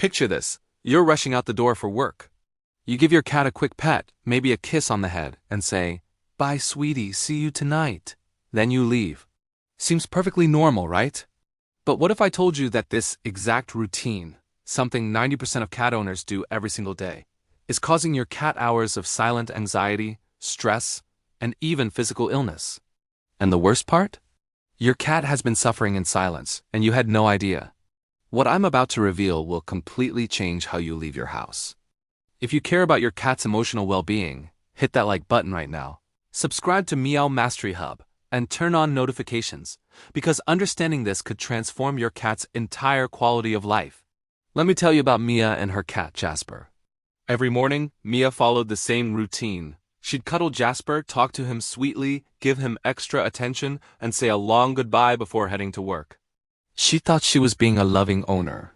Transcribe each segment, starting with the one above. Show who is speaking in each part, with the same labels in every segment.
Speaker 1: Picture this. You're rushing out the door for work. You give your cat a quick pet, maybe a kiss on the head, and say, "Bye, sweetie, see you tonight." Then you leave. Seems perfectly normal, right? But what if I told you that this exact routine, something 90% of cat owners do every single day, is causing your cat hours of silent anxiety, stress, and even physical illness? And the worst part? Your cat has been suffering in silence, and you had no idea. What I'm about to reveal will completely change how you leave your house. If you care about your cat's emotional well-being, hit that like button right now. Subscribe to Meow Mastery Hub and turn on notifications, because understanding this could transform your cat's entire quality of life. Let me tell you about Mia and her cat Jasper. Every morning, Mia followed the same routine. She'd cuddle Jasper, talk to him sweetly, give him extra attention, and say a long goodbye before heading to work. She thought she was being a loving owner.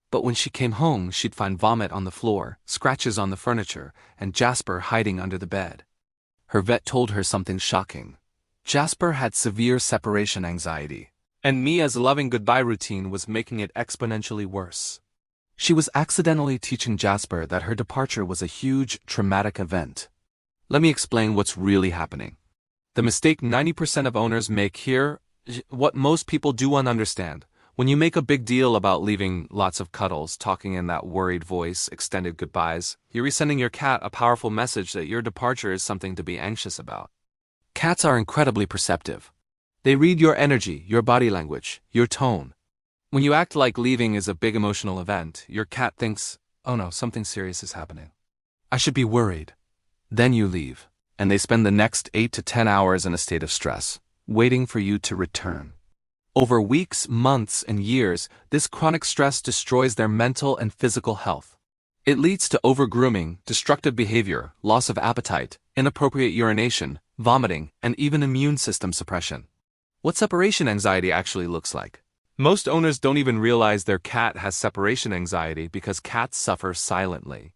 Speaker 1: But when she came home, she'd find vomit on the floor, scratches on the furniture, and Jasper hiding under the bed. Her vet told her something shocking. Jasper had severe separation anxiety, and Mia's loving goodbye routine was making it exponentially worse. She was accidentally teaching Jasper that her departure was a huge, traumatic event. Let me explain what's really happening. The mistake 90% of owners make here, what most people do understand. When you make a big deal about leaving lots of cuddles, talking in that worried voice, extended goodbyes, you're sending your cat a powerful message that your departure is something to be anxious about. Cats are incredibly perceptive. They read your energy, your body language, your tone. When you act like leaving is a big emotional event, your cat thinks, "Oh no, something serious is happening. I should be worried." Then you leave, and they spend the next 8 to 10 hours in a state of stress, waiting for you to return. Over weeks, months, and years, this chronic stress destroys their mental and physical health. It leads to overgrooming, destructive behavior, loss of appetite, inappropriate urination, vomiting, and even immune system suppression. What separation anxiety actually looks like? Most owners don't even realize their cat has separation anxiety because cats suffer silently.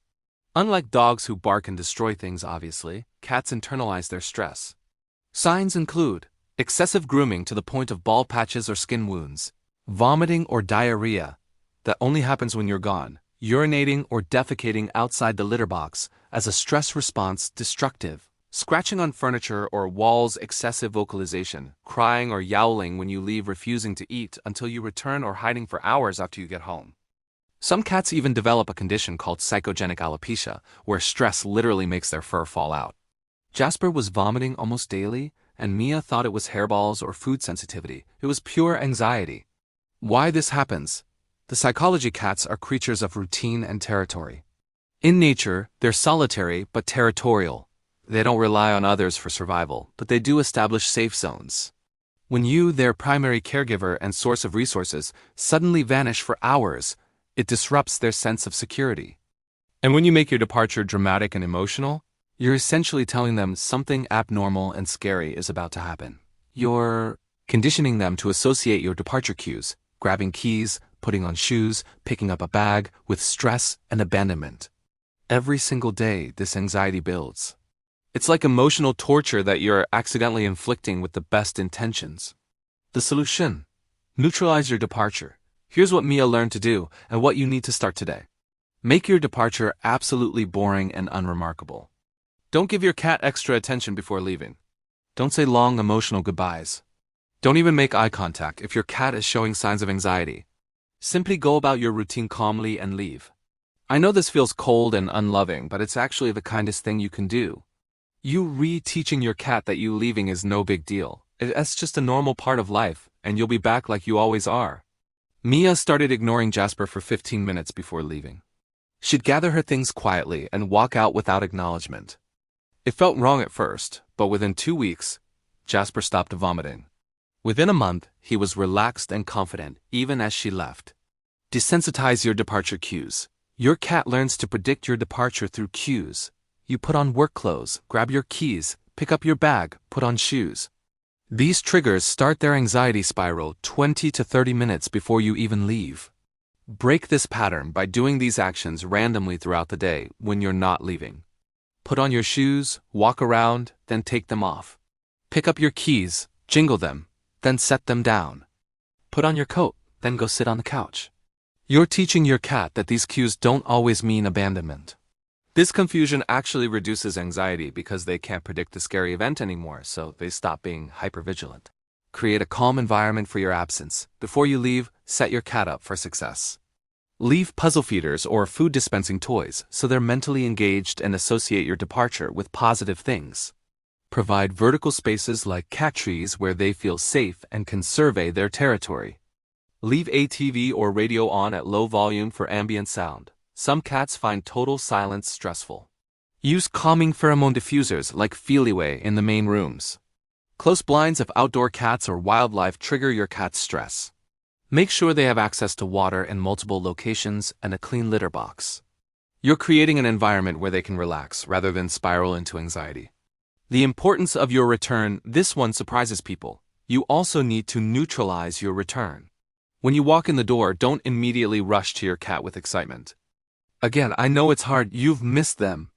Speaker 1: Unlike dogs who bark and destroy things, obviously, cats internalize their stress. Signs include excessive grooming to the point of bald patches or skin wounds, vomiting or diarrhea that only happens when you're gone, urinating or defecating outside the litter box as a stress response, destructive, scratching on furniture or walls, excessive vocalization, crying or yowling when you leave, refusing to eat until you return, or hiding for hours after you get home. Some cats even develop a condition called psychogenic alopecia, where stress literally makes their fur fall out. Jasper was vomiting almost daily, and Mia thought it was hairballs or food sensitivity. It was pure anxiety. Why this happens? The psychology cats are creatures of routine and territory. In nature, they're solitary but territorial. They don't rely on others for survival, but they do establish safe zones. When you, their primary caregiver and source of resources, suddenly vanish for hours, it disrupts their sense of security. And when you make your departure dramatic and emotional, you're essentially telling them something abnormal and scary is about to happen. You're conditioning them to associate your departure cues, grabbing keys, putting on shoes, picking up a bag, with stress and abandonment. Every single day, this anxiety builds. It's like emotional torture that you're accidentally inflicting with the best intentions. The solution: neutralize your departure. Here's what Mia learned to do and what you need to start today. Make your departure absolutely boring and unremarkable. Don't give your cat extra attention before leaving. Don't say long emotional goodbyes. Don't even make eye contact if your cat is showing signs of anxiety. Simply go about your routine calmly and leave. I know this feels cold and unloving, but it's actually the kindest thing you can do. You re-teaching your cat that you leaving is no big deal. It's just a normal part of life, and you'll be back like you always are. Mia started ignoring Jasper for 15 minutes before leaving. She'd gather her things quietly and walk out without acknowledgement. It felt wrong at first, but within 2 weeks, Jasper stopped vomiting. Within a month, he was relaxed and confident, even as she left. Desensitize your departure cues. Your cat learns to predict your departure through cues. You put on work clothes, grab your keys, pick up your bag, put on shoes. These triggers start their anxiety spiral 20 to 30 minutes before you even leave. Break this pattern by doing these actions randomly throughout the day when you're not leaving. Put on your shoes, walk around, then take them off. Pick up your keys, jingle them, then set them down. Put on your coat, then go sit on the couch. You're teaching your cat that these cues don't always mean abandonment. This confusion actually reduces anxiety because they can't predict the scary event anymore, so they stop being hypervigilant. Create a calm environment for your absence. Before you leave, set your cat up for success. Leave puzzle feeders or food dispensing toys so they're mentally engaged and associate your departure with positive things. Provide vertical spaces like cat trees where they feel safe and can survey their territory. Leave a TV or radio on at low volume for ambient sound. Some cats find total silence stressful. Use calming pheromone diffusers like Feeliway in the main rooms. Close blinds if outdoor cats or wildlife trigger your cat's stress. Make sure they have access to water in multiple locations and a clean litter box. You're creating an environment where they can relax rather than spiral into anxiety. The importance of your return, this one surprises people. You also need to neutralize your return. When you walk in the door, don't immediately rush to your cat with excitement. Again, I know it's hard, you've missed them.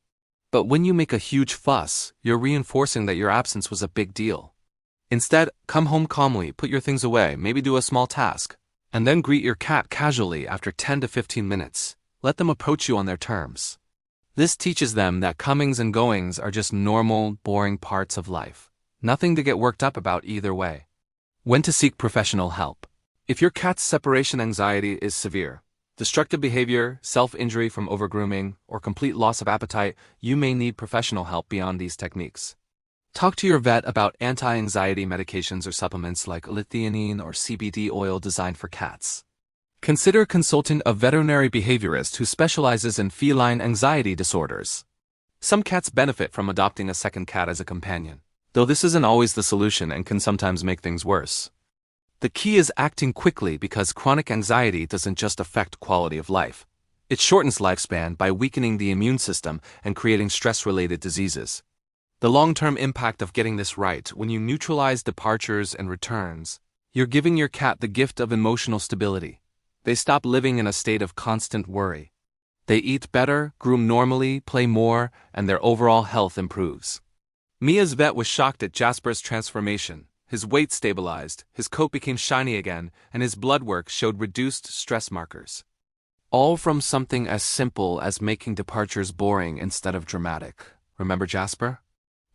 Speaker 1: But when you make a huge fuss, you're reinforcing that your absence was a big deal. Instead, come home calmly, put your things away, maybe do a small task, and then greet your cat casually after 10 to 15 minutes. Let them approach you on their terms. This teaches them that comings and goings are just normal, boring parts of life. Nothing to get worked up about either way. When to seek professional help. If your cat's separation anxiety is severe, destructive behavior, self-injury from overgrooming, or complete loss of appetite, you may need professional help beyond these techniques. Talk to your vet about anti-anxiety medications or supplements like L-theanine or CBD oil designed for cats. Consider consulting a veterinary behaviorist who specializes in feline anxiety disorders. Some cats benefit from adopting a second cat as a companion, though this isn't always the solution and can sometimes make things worse. The key is acting quickly because chronic anxiety doesn't just affect quality of life. It shortens lifespan by weakening the immune system and creating stress-related diseases. The long-term impact of getting this right, when you neutralize departures and returns, you're giving your cat the gift of emotional stability. They stop living in a state of constant worry. They eat better, groom normally, play more, and their overall health improves. Mia's vet was shocked at Jasper's transformation. His weight stabilized, his coat became shiny again, and his blood work showed reduced stress markers. All from something as simple as making departures boring instead of dramatic. Remember Jasper?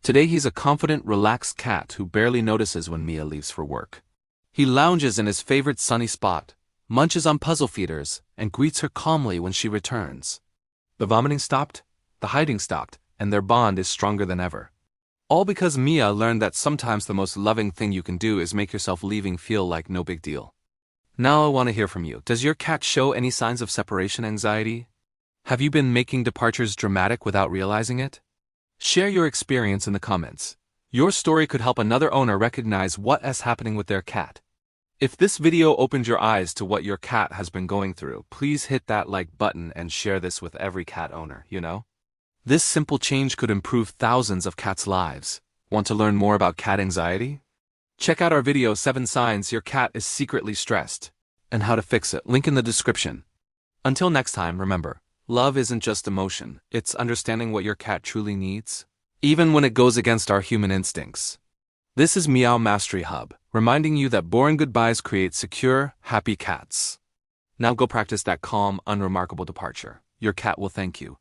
Speaker 1: Today he's a confident, relaxed cat who barely notices when Mia leaves for work. He lounges in his favorite sunny spot, munches on puzzle feeders, and greets her calmly when she returns. The vomiting stopped, the hiding stopped, and their bond is stronger than ever. All because Mia learned that sometimes the most loving thing you can do is make yourself leaving feel like no big deal. Now I want to hear from you. Does your cat show any signs of separation anxiety? Have you been making departures dramatic without realizing it? Share your experience in the comments. Your story could help another owner recognize what is happening with their cat. If this video opened your eyes to what your cat has been going through, please hit that like button and share this with every cat owner, This simple change could improve thousands of cats' lives. Want to learn more about cat anxiety? Check out our video 7 Signs Your Cat is Secretly Stressed and How to Fix It, link in the description. Until next time, remember, love isn't just emotion, it's understanding what your cat truly needs, even when it goes against our human instincts. This is Meow Mastery Hub, reminding you that boring goodbyes create secure, happy cats. Now go practice that calm, unremarkable departure. Your cat will thank you.